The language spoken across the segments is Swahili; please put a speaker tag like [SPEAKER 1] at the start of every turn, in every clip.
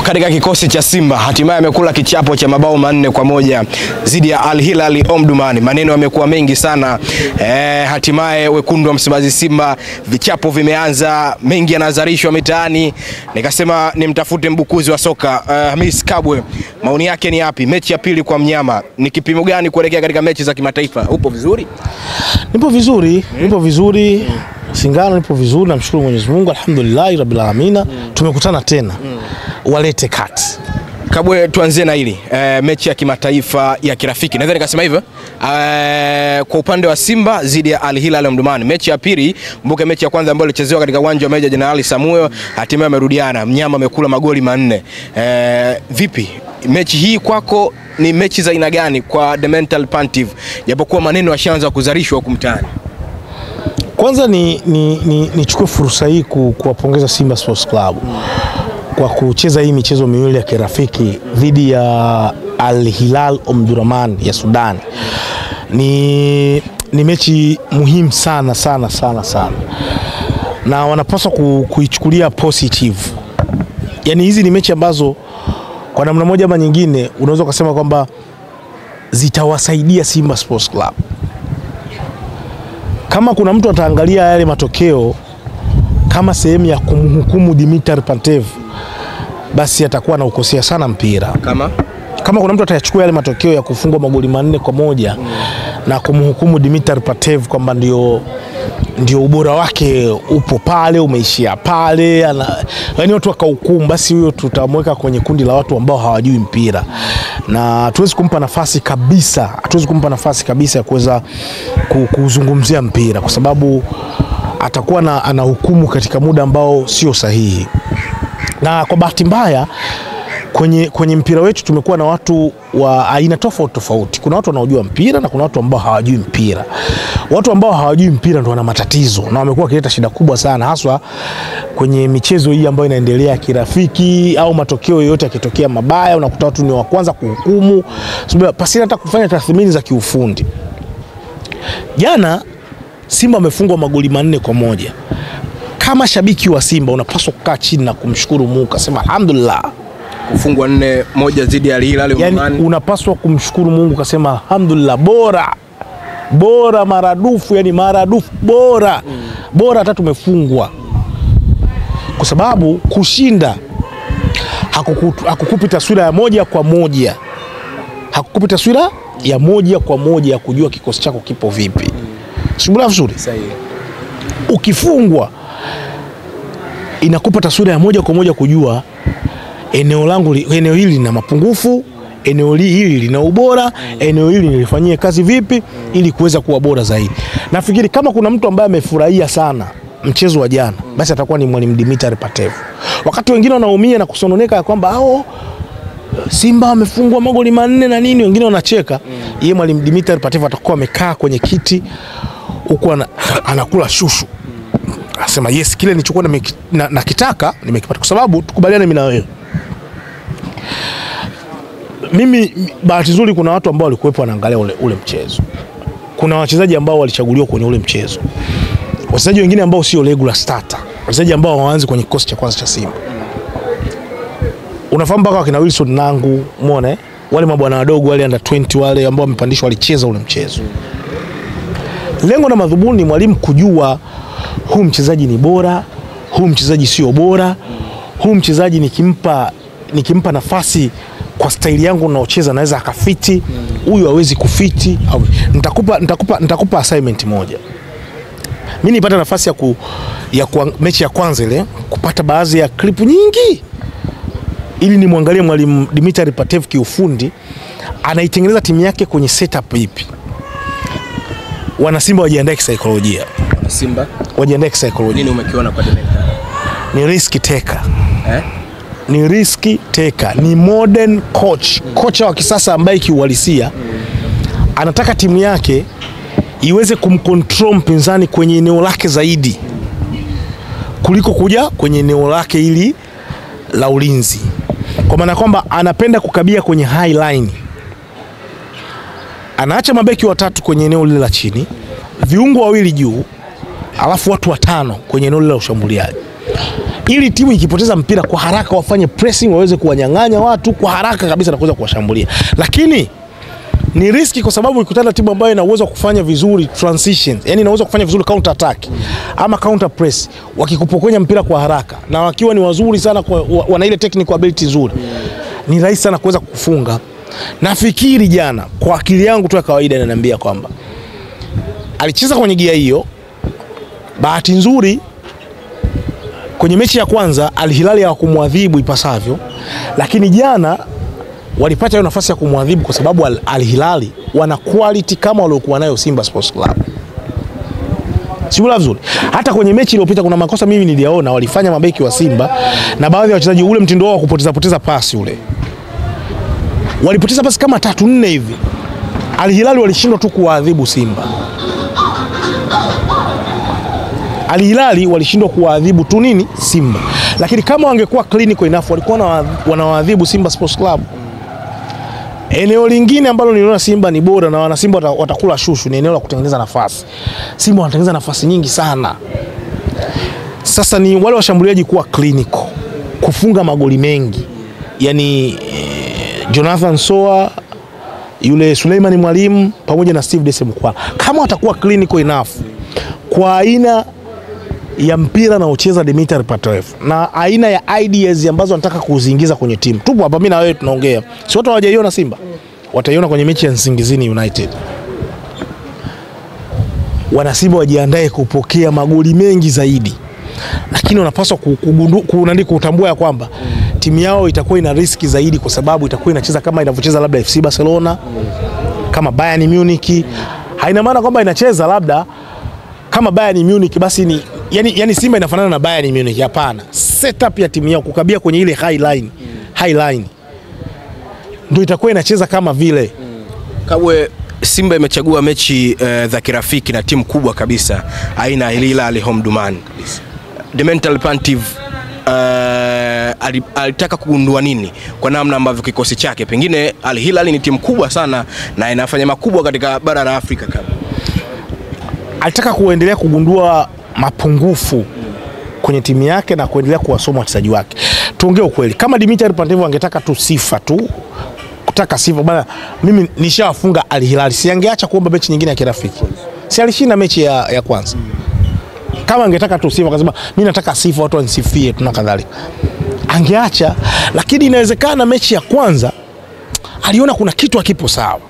[SPEAKER 1] Katika kikosi cha Simba hatimaye amekula kichapo cha mabao 4-1 dhidi ya Al Hilal Omdurman. Maneno yamekuwa mengi sana. Hatimaye wekundu wa Msimbazi Simba vichapo vimeanza, mengi yanazarishwa mitaani. Nikasema nimtafute mbukuzi wa soka Hamis Kabwe. Maoni yake ni yapi? Mechi ya pili kwa mnyama ni kipimo gani kuelekea katika mechi za kimataifa? Upo vizuri?
[SPEAKER 2] Nipo vizuri. Singano nipo vizuri, namshukuru Mwenyezi Mungu, alhamdulillah rabbil alamin. Tumekutana tena. Walete kati.
[SPEAKER 1] Kabwe, tuanzie na hili mechi ya kimataifa ya kirafiki. Naweza nikasema hivyo. Kwa upande wa Simba dhidi ya Al Hilal Omdurman. Mechi ya pili, mbuke mechi ya kwanza ambayo ilichezewa katika uwanja wa Meja Jenerali Samuel, hatimaye amerudiana. Mnyama amekula magoli 4. Vipi? Mechi hii kwako ni mechi za aina gani kwa The Mental Pantive? Japokuwa maneno yashaanza kuzalishwa huko mtaani.
[SPEAKER 2] Kwanza nichukue fursa hii kuwapongeza Simba Sports Club kwa kucheza hii michezo miwili ya kirafiki dhidi ya Al Hilal Omdurman ya Sudan. Ni mechi muhimu sana. Na wanapaswa kuichukulia positive. Yaani hizi ni mechi ambazo kwa namna moja ama nyingine unaweza kusema kwamba zitawasaidia Simba Sports Club. Kama kuna mtu ataangalia yale matokeo kama sehemu ya kumhukumu Dimitar Pantev, basi atakuwa na ukosea sana mpira. Kama kuna mtu atachukua yale matokeo ya kufungwa magoli 4-1 na kumhukumu Dimitar Pantev kwamba ndio ubora wake upo pale, umeishia pale, yaani watu wakahukumu, basi huyo tutamweka kwenye kundi la watu ambao hawajui mpira. Na hatuwezi kumpa nafasi kabisa ya kuweza kuzungumzia mpira, kwa sababu atakuwa anahukumu katika muda ambao sio sahihi. Na kwa bahati mbaya kwenye mpira wetu tumekuwa na watu wa aina tofauti. Kuna watu wanaojua mpira na kuna watu ambao hawajui mpira. Watu ambao hawajui mpira ndio wana matatizo na wamekuwa kileta shida kubwa sana, haswa kwenye michezo hii ambayo inaendelea kirafiki, au matokeo yote yakitokea mabaya unakuta watu ni wa kwanza kuhukumu pasina hata kufanya tathmini za kiufundi. Jana Simba amefungwa magoli 4-1. Kama shabiki wa Simba unapaswa kukaa chini na kumshukuru Mungu, kusema alhamdulillah.
[SPEAKER 1] Kufungwa 4-1 dhidi ya Al Hilal Omdurman.
[SPEAKER 2] Yani unapaswa kumshukuru Mungu, kusema alhamdulillah, bora maradufu, yani maradufu bora. Bora hata tumefungwa. Kwa sababu kushinda hakukupi taswira ya moja kwa moja. Hakukupi taswira ya moja kwa moja ya kujua kikosi chako kipo vipi. Sibula vizuri.
[SPEAKER 1] Sahihi.
[SPEAKER 2] Ukifungwa inakupa taswira ya moja kwa moja kujua eneo hili lina mapungufu, eneo hili lina ubora, eneo hili nilifanyie kazi vipi ili kuweza kuwa bora zaidi. Nafikiri kama kuna mtu ambaye amefurahia sana mchezo wa jana, basi atakuwa ni mwalimu Dimitar Pantev. Wakati wengine wanaumia na kusononeka kwamba Simba amefungwa magoli 4 na nini, wengine wanacheka, yeye mwalimu Dimitar Pantev atakuwa amekaa kwenye kiti huko anakula shushu. Anasema yes, kile nilichokuwa nakitaka nimekipata. Kwa sababu tukubaliane mimi na wewe, mimi bahati nzuri kuna watu ambao walikuwepo wanaangalia ule mchezo. Kuna wachezaji ambao walichaguliwa kwenye ule mchezo, wachezaji wengine ambao sio regular starter, wachezaji ambao waanze kwenye kikosi cha kwanza cha Simba. Unafahamu mpaka wakina Wilson Nangu, umeona wale mabwana wadogo wale under 20 wale ambao wamepandishwa walicheza ule mchezo. Lengo na madhumuni mwalimu kujua huu mchezaji ni bora, huu mchezaji sio bora, huu mchezaji nikimpa nafasi kwa staili yangu naocheza naweza akafiti, huyu hawezi kufiti. Nitakupa assignment moja. Mimi nipata nafasi ya mechi ya kwanza ile kupata baadhi ya clip nyingi ili nimwangalie mwalimu Dimitar Pantev kiufundi anaitengeneza timu yake kwenye setup ipi. Wana Simba wajiandae kisaikolojia.
[SPEAKER 1] Simba
[SPEAKER 2] wajiandae kisaikolojia.
[SPEAKER 1] Nini umekiona kwa Dimitar?
[SPEAKER 2] Ni risk taker. Ni risk taker, ni modern coach. Kocha wa kisasa ambaye kiuhalisia anataka timu yake iweze kumcontrol mpinzani kwenye eneo lake zaidi kuliko kuja kwenye eneo lake hili la ulinzi. Kwa maana kwamba anapenda kukabia kwenye high line. Anaacha mabeki watatu kwenye eneo lile la chini, viungo wawili juu, alafu watu 5 kwenye eneo lile la ushambuliaji. ili timu ikipoteza mpira kwa haraka wafanye pressing, waweze kuwanyang'anya watu kwa haraka kabisa na kuweza kuwashambulia. Lakini ni riski kwa sababu ikutana timu ambayo ina uwezo kufanya vizuri transitions, yani ina uwezo kufanya vizuri counter attack ama counter press, wakikupokonya mpira kwa haraka na wakiwa ni wazuri sana, wana ile technical ability nzuri, ni rahisi sana kuweza kufunga. Nafikiri jana kwa akili yangu tu ya kawaida inaniambia kwamba alicheza kwenye gia hiyo. Bahati nzuri kwenye mechi ya kwanza Al Hilal hawakumwadhibu ipasavyo, lakini jana walipata hiyo nafasi ya kumwadhibu kwa sababu Al Hilal wana quality kama waliokuwa nayo Simba Sports Club. Simula vizuri. Hata kwenye mechi iliyopita kuna makosa mimi niliyaona walifanya mabeki wa Simba na baadhi ya wachezaji, ule mtindo wao kupoteza pasi ule. Walipoteza pasi kama 3-4 hivi. Al Hilal walishindwa tu kuadhibu Simba. Al Hilal walishindwa kuadhibu tu nini Simba. Lakini kama wangekuwa clinical enough walikuwa wanaadhibu Simba Sports Club. Eneo lingine ambalo niliona Simba ni bora na wana Simba watakula shushu ni eneo la kutengeneza nafasi. Simba wanatengeneza nafasi nyingi sana. Sasa ni wale washambuliaji kuwa clinical, kufunga magoli mengi. Yaani Jonathan Soa, yule Suleiman Mwalimu pamoja na Steve Dese Mkwala, kama watakuwa clinical enough kwa aina ya mpira na ucheza Dimitar Pantev na aina ya ideas ambazo wanataka kuziingiza kwenye timu. Tupo hapa mimi na wewe tunaongea. Si watu hawajaiona Simba. Wataiona kwenye mechi ya Nsingizini United. Wana Simba wajiandae kupokea magoli mengi zaidi. Lakini wanapaswa kutambua ya kwamba timu yao itakuwa ina riski zaidi kwa sababu itakuwa inacheza kama inavyocheza labda FC Barcelona, kama Bayern Munich. Haina maana kwamba inacheza labda kama Bayern Munich basi ni yani Simba inafanana na Bayern Munich, hapana. Setup ya timu yao kukabia kwenye ile high line ndio itakuwa inacheza kama vile.
[SPEAKER 1] Kabwe Simba imechagua mechi za kirafiki na timu kubwa kabisa aina Al Hilal Omdurman. Dimitar Pantev alitaka kugundua nini kwa namna ambavyo kikosi chake, pengine Al Hilal ni timu kubwa sana na inafanya makubwa katika bara la Afrika kama.
[SPEAKER 2] Alitaka kuendelea kugundua mapungufu kwenye timu yake na kuendelea kuwasoma wachezaji wake. Tuongee ukweli, kama Dimitar Pantev angetaka tu sifa tu, kutaka sifa bana, mimi nishawafunga Al Hilal, si angeacha kuomba mechi nyingine ya kirafiki. Si alishinda mechi ya kwanza. Kama angetaka tu sifa akasema mimi nataka sifa watu wanisifie tuna kadhalika, angeacha. Lakini inawezekana mechi ya kwanza aliona kuna kitu hakipo sawa.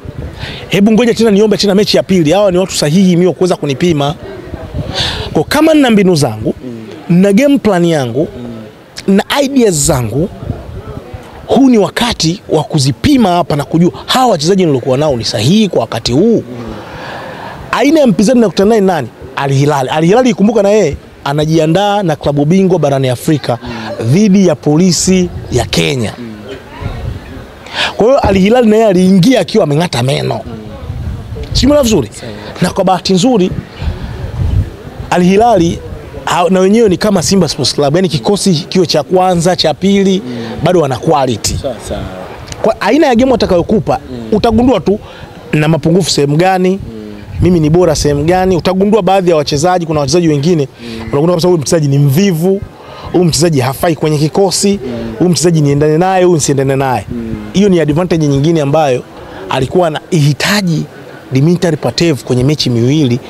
[SPEAKER 2] Hebu ngoja tena niombe tena mechi ya pili. Hawa ni watu sahihi mimi kuweza kunipima. Kwa kama nina mbinu zangu, na game plan yangu, na ideas zangu, huu ni wakati wa kuzipima hapa na kujua hawa wachezaji niliokuwa nao ni sahihi kwa wakati huu. Aina ya mpinzani nakutana naye nani? Al Hilal. Al Hilal ikumbuka na yeye anajiandaa na klabu bingwa barani Afrika dhidi ya Polisi ya Kenya. Kwa hiyo Al Hilal naye aliingia akiwa ameng'ata meno. Simula vizuri. Na kwa bahati nzuri Al Hilal na wenyewe ni kama Simba Sports Club, yani kikosi kio cha kwanza, cha pili, bado wana quality. Kwa aina ya game watakayokupa utagundua tu na mapungufu sehemu gani, mimi ni bora sehemu gani. Utagundua baadhi ya wachezaji, kuna wachezaji wengine unagundua kabisa huyu mchezaji ni mvivu, huyu mchezaji hafai kwenye kikosi, huyu mchezaji niendane naye, huyu nisiendane naye. Hiyo ni advantage nyingine ambayo alikuwa anahitaji Dimitar Pantev kwenye mechi miwili,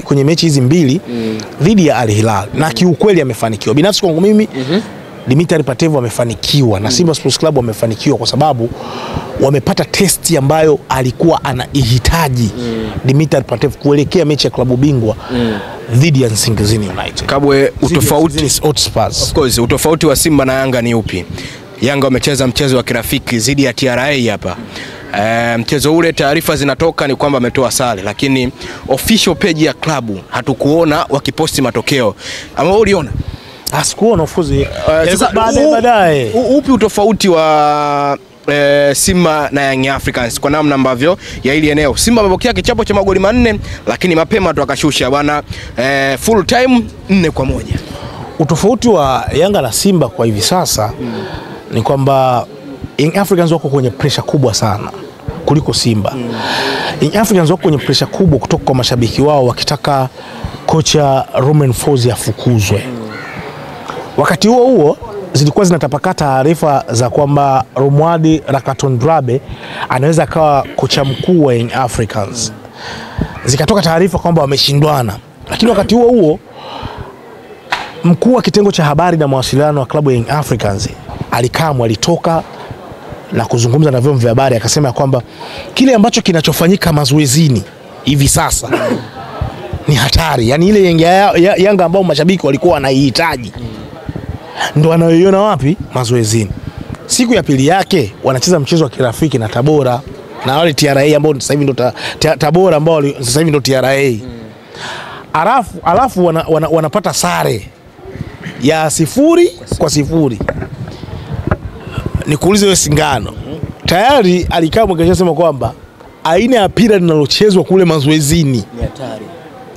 [SPEAKER 2] kwenye mechi hizi mbili dhidi ya Al Hilal, na kiukweli amefanikiwa. Binafsi kwangu mimi Dimitar Pantev amefanikiwa na Simba Sports Club wamefanikiwa kwa sababu wamepata testi ambayo alikuwa anahitaji Dimitar Pantev kuelekea mechi ya klabu bingwa dhidi ya Nsingizini United.
[SPEAKER 1] Kabwe, utofauti wa Simba na Yanga ni upi? Yanga wamecheza mchezo wa kirafiki dhidi ya TRA hapa. Mchezo ule taarifa zinatoka ni kwamba ametoa sare, lakini official page ya klabu hatukuona wakiposti matokeo. Ama uliona?
[SPEAKER 2] Asikuona ufuzi.
[SPEAKER 1] Baadaye. Upi utofauti wa Simba na Young Africans kwa namna ambavyo ya ili eneo? Simba amepokea kichapo cha magoli 4 lakini mapema tu akashusha bwana, full time 4-1.
[SPEAKER 2] Utofauti wa Yanga na Simba kwa hivi sasa ni kwamba Young Africans wako kwenye pressure kubwa sana kuliko Simba. Young Africans wako kwenye pressure kubwa kutoka kwa mashabiki wao wakitaka kocha Romain Folz afukuzwe. Wakati huo zilikuwa zinatapakaa taarifa za kwamba Romuald Rakatondrabe anaweza akawa kocha mkuu wa Young Africans. Zikatoka taarifa kwamba wameshindwana. Lakini wakati huo mkuu wa kitengo cha habari na mawasiliano wa klabu ya Young Africans alitoka na kuzungumza na vyombo vya habari, akasema kwamba kile ambacho kinachofanyika mazoezini hivi sasa ni hatari. Yani ile Yanga ambao mashabiki walikuwa wanaihitaji ndo anayoiona wapi? Mazoezini. Siku ya pili yake wanacheza mchezo wa kirafiki na Tabora, na wale TRA ambao sasa hivi ndo Tabora ambao sasa hivi ndo TRA. Alafu wanapata sare ya 0-0. Nikuulize wewe Singano, tayari alikaa mkashasema kwamba aina ya pira linalochezwa kule mazoezini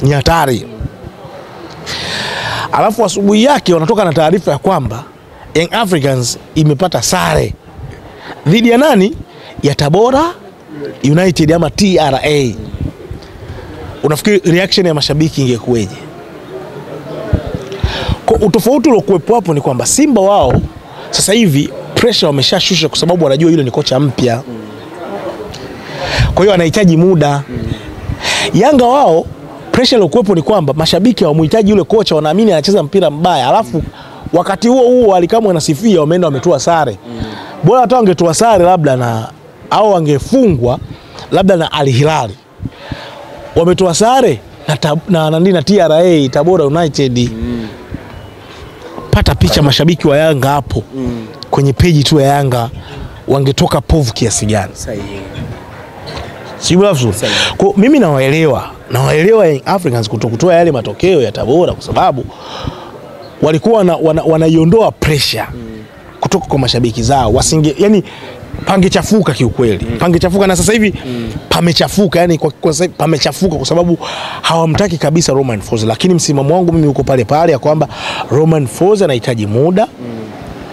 [SPEAKER 2] ni hatari. Alafu asubuhi yake wanatoka na taarifa ya kwamba Young Africans imepata sare dhidi ya nani? Ya Tabora United ama TRA. Unafikiri reaction ya mashabiki ingekuwaje? Kwa utofauti uliokuwepo hapo ni kwamba Simba wao sasa hivi pressure wameshashusha kwa sababu wanajua yule ni kocha mpya. Kwa hiyo anahitaji muda. Yanga wao pressure iliyokuwepo ni kwamba mashabiki hawamhitaji yule kocha, wanaamini anacheza mpira mbaya. Alafu wakati huo Alikamwe anasifia wameenda wametoa sare. Bora hata wangetoa sare labda na au wangefungwa labda na Al Hilal. Wametoa sare na TRA Tabora United. Pata picha mashabiki wa Yanga hapo. Kwenye peji tu ya Yanga wangetoka povu kiasi gani? Sahihi. Sio vizuri. Kwa mimi nawaelewa Young Africans kutokutoa yale matokeo ya Tabora kwa sababu walikuwa wanaiondoa pressure kutoka kwa mashabiki zao. Yani pangechafuka kiukweli. Pangechafuka na sasa hivi pamechafuka, yani kwa sasa pamechafuka kwa sababu hawamtaki kabisa Romain Folz. Lakini msimamo wangu mimi uko pale pale ya kwamba Romain Folz anahitaji muda,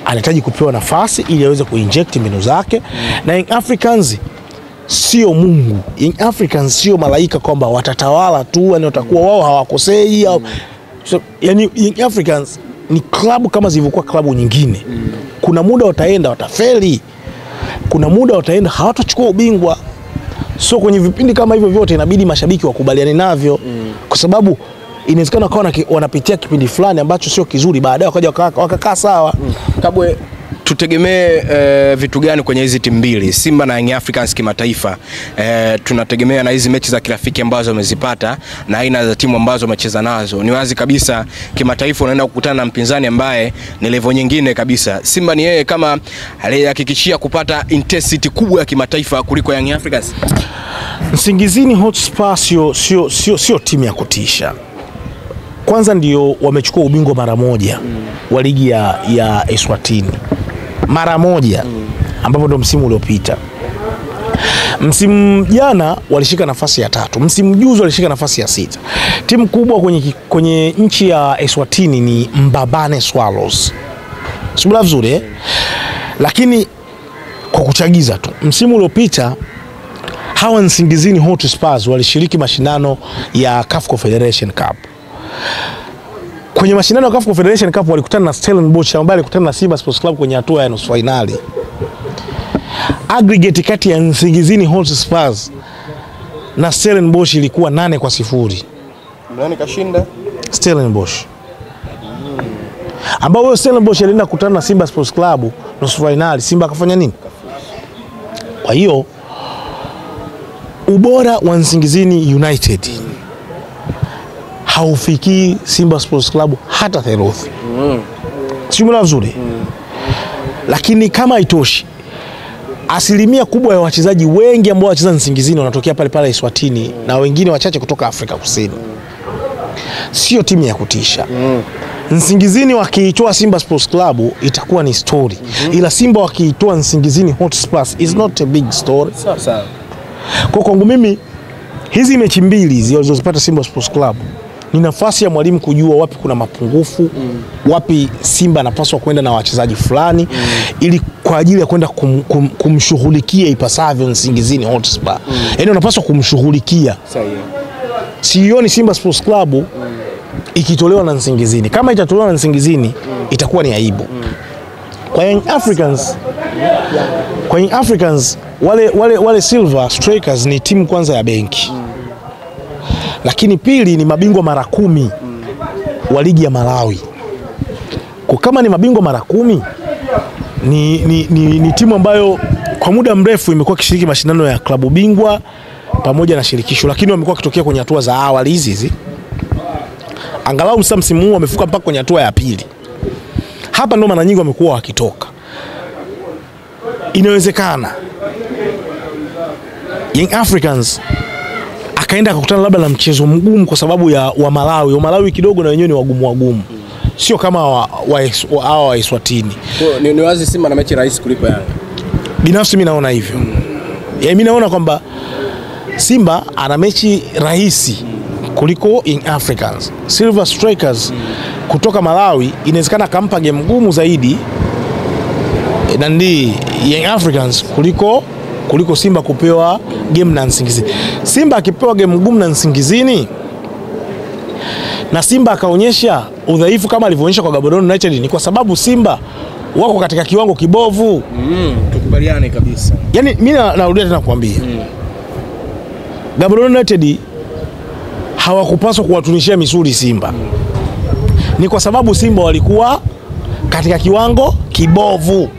[SPEAKER 2] anahitaji kupewa nafasi ili aweze kuinject mbinu zake. Na Young Africans sio Mungu. Young Africans sio malaika kwamba watatawala tu, yani watakuwa wao hawakosei au yani Young Africans ni klabu kama zilivyokuwa klabu nyingine. Kuna muda wataenda watafeli. Kuna muda wataenda hawatachukua ubingwa. So kwenye vipindi kama hivyo vyote inabidi mashabiki wakubaliane navyo. Kwa sababu inawezekana wanapitia kipindi fulani ambacho sio kizuri, baadaye wakaja wakakaa sawa.
[SPEAKER 1] Kabwe, tutegemee vitu gani kwenye hizi timu mbili, Simba na Young Africans kimataifa? Tunategemea na hizi mechi za kirafiki ambazo wamezipata na aina za timu ambazo wamecheza nazo. Ni wazi kabisa kimataifa unaenda kukutana na mpinzani ambaye ni level nyingine kabisa. Simba ni yeye kama aliyehakikishia kupata intensity kubwa ya kimataifa kuliko Young Africans.
[SPEAKER 2] Nsingizini Hotspur sio timu ya kutisha. Kwanza ndio wamechukua ubingwa mara moja wa ligi ya Eswatini. Mara moja ambapo ndo msimu uliopita. Msimu jana walishika nafasi ya 3. Msimu juzi walishika nafasi ya 6. Timu kubwa kwenye nchi ya Eswatini ni Mbabane Swallows. Sio vizuri Lakini kwa kuchagiza tu, msimu uliopita hawa Nsingizini Hotspurs walishiriki mashindano ya CAF Confederation Cup. Kwenye mashindano ya CAF Confederation Cup walikutana na Stellenbosch ambaye alikutana na Simba Sports Club kwenye hatua ya nusu finali. Aggregate kati ya Nsingizini Hotspurs na Stellenbosch ilikuwa 8-0.
[SPEAKER 1] Nani kashinda?
[SPEAKER 2] Stellenbosch. Ambao huyo Stellenbosch alienda kukutana na Simba Sports Club nusu finali, Simba akafanya nini? Kwa hiyo ubora wa Nsingizini United haufiki Simba Sports Club hata theluthi. Sio vizuri. Lakini kama haitoshi, asilimia kubwa ya wachezaji wengi ambao wacheza Nsingizini wanatokea pale pale Eswatini na wengine wachache kutoka Afrika Kusini. Sio timu ya kutisha. Nsingizini wakiitoa Simba Sports Club itakuwa ni story. Ila Simba wakiitoa Nsingizini Hotspurs is not a big story.
[SPEAKER 1] Sawa.
[SPEAKER 2] Kwa kwangu mimi hizi mechi mbili zilizopata Simba Sports Club ni nafasi ya mwalimu kujua wapi kuna mapungufu, wapi Simba anapaswa kwenda na wachezaji fulani ili kwa ajili ya kwenda kumshughulikia ipasavyo Nsingizini Hotspur. Yaani unapaswa kumshughulikia.
[SPEAKER 1] Sahihi.
[SPEAKER 2] Sioni Simba Sports Club ikitolewa na Nsingizini. Kama itatolewa na Nsingizini itakuwa ni aibu. Kwa Young Africans wale Silver Strikers ni timu kwanza ya benki. Lakini pili ni mabingwa mara 10 wa ligi ya Malawi. Kwa kama ni mabingwa mara 10 ni timu ambayo kwa muda mrefu imekuwa ikishiriki mashindano ya klabu bingwa pamoja na shirikisho, lakini wamekuwa kitokea kwenye hatua za awali hizi. Angalau msimu huu wamefuka mpaka kwenye hatua ya pili. Hapa ndo mara nyingi wamekuwa wakitoka. Inawezekana Young Africans akaenda akakutana labda na mchezo mgumu kwa sababu ya wa Malawi kidogo na wenyewe ni wagumu. Sio kama wa Eswatini.
[SPEAKER 1] Ni wazi Simba na mechi rahisi kuliko Yanga.
[SPEAKER 2] Binafsi mimi naona hivyo. Mimi naona kwamba Simba ana mechi rahisi kuliko Young Africans. Silver Strikers kutoka Malawi inawezekana kampa game ngumu zaidi na ndi Young Africans kuliko Simba kupewa game na Nsingizini. Simba akipewa game ngumu na Nsingizini na Simba akaonyesha udhaifu kama alivyoonyesha kwa Gaborone United, ni kwa sababu Simba wako katika kiwango kibovu.
[SPEAKER 1] Tukubaliane kabisa.
[SPEAKER 2] Yaani mimi narudia tena kuambia. Gaborone United hawakupaswa kuwatunishia misuli Simba. Ni kwa sababu Simba walikuwa katika kiwango kibovu.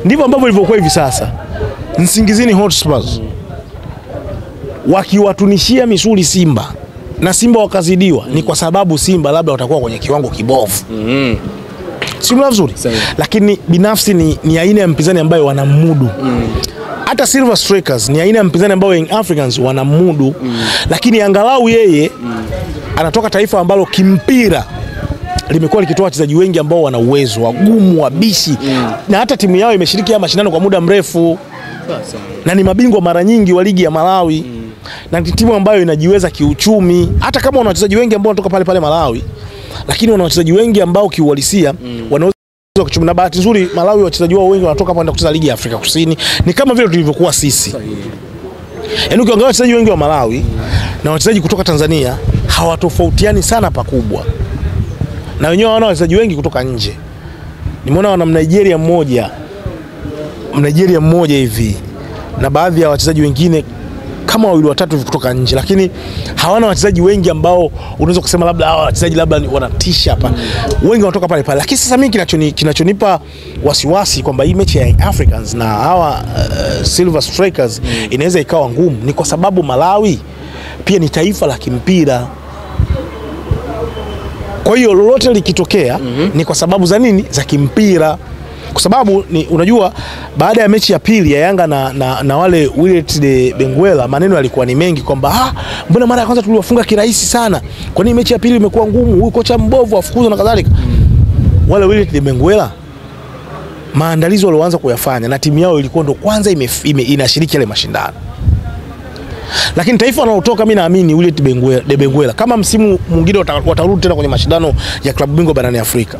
[SPEAKER 2] Ndivyo ambavyo ilivyokuwa hivi sasa. Nsingizini Hotspurs wakiwatunishia misuli Simba na Simba wakazidiwa, ni kwa sababu Simba labda watakuwa kwenye kiwango kibovu. Si mzuri. Lakini binafsi ni aina ya mpinzani ambayo wanamudu. Hata Silver Strikers ni aina ya mpinzani ambao Young Africans wanamudu. Lakini angalau yeye anatoka taifa ambalo kimpira limekuwa likitoa wachezaji wengi ambao wana uwezo, wagumu, wabishi. Na hata timu yao imeshiriki mashindano kwa muda mrefu. Na ni mabingwa mara nyingi wa ligi ya Malawi. Na ni timu ambayo inajiweza kiuchumi. Hata kama wana wachezaji wengi ambao wanatoka pale Malawi, lakini wana wachezaji wengi ambao kiuhalisia wanaweza kiuchumi. Na bahati nzuri Malawi wachezaji wao wengi wanatoka kwenda kucheza ligi ya Afrika Kusini. Ni kama vile tulivyokuwa sisi. Yaani ukiangalia wachezaji wengi wa Malawi na wachezaji kutoka Tanzania hawatofautiani sana pakubwa. Na wenyewe wana wachezaji wengi kutoka nje. Nimeona wana Nigeria mmoja hivi na baadhi ya wachezaji wengine kama wawili watatu hivi kutoka nje, lakini hawana wachezaji wengi ambao unaweza kusema labda hawa wachezaji labda wanatisha hapa. Wengi wanatoka pale. Lakini sasa mimi kinachonipa wasiwasi kwamba hii mechi ya Young Africans na hawa Silver Strikers inaweza ikawa ngumu, ni kwa sababu Malawi pia ni taifa la kimpira. Kwa hiyo lolote likitokea ni kwa sababu za nini? Za kimpira. Kwa sababu unajua baada ya mechi ya pili ya Yanga na wale Willet de Benguela, maneno yalikuwa ni mengi kwamba mbona mara ya kwanza tuliwafunga kirahisi sana, kwa nini mechi ya pili imekuwa ngumu, huyu kocha mbovu afukuzwa na kadhalika. Wale Willet de Benguela maandalizi walioanza kuyafanya na timu yao ilikuwa ndo kwanza inashiriki ile mashindano. Lakini taifa wanalotoka mimi naamini Willet de Benguela kama msimu mwingine watarudi tena kwenye mashindano ya klabu bingwa barani Afrika,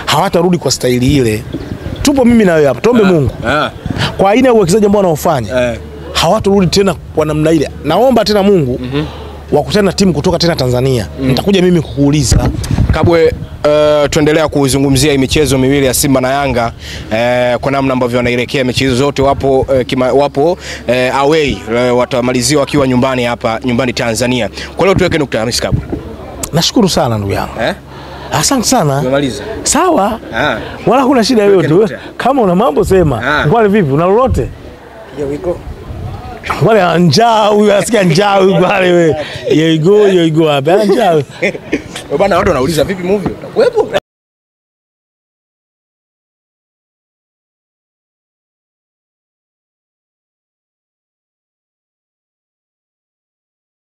[SPEAKER 2] hawatarudi kwa staili ile. Tupo mimi na wewe hapa, tuombe Mungu kwa aina ya uwekezaji ambao wanaofanya hawatarudi tena kwa namna ile. Naomba tena Mungu wakutane na timu kutoka tena Tanzania. Nitakuja mimi kukuuliza
[SPEAKER 1] Kabwe. Tuendelea kuzungumzia hii michezo miwili ya Simba na Yanga kwa namna ambavyo wanaelekea mechi hizo zote. Wapo away, watamalizia wakiwa nyumbani Tanzania. Kwa leo tuweke nukta Hamisi Kabwe.
[SPEAKER 2] Nashukuru sana ndugu yangu. Asante sana.
[SPEAKER 1] Tumemaliza.
[SPEAKER 2] Sawa. Wala kuna shida yoyote. Kama una mambo sema. Wale vipi? Una lolote?
[SPEAKER 1] Here we go.
[SPEAKER 2] Wale njaa huyu, asikia njaa huyu wale wewe. Here we go hapa. Njaa.
[SPEAKER 1] Bwana watu wanauliza vipi movie? Utakuwepo?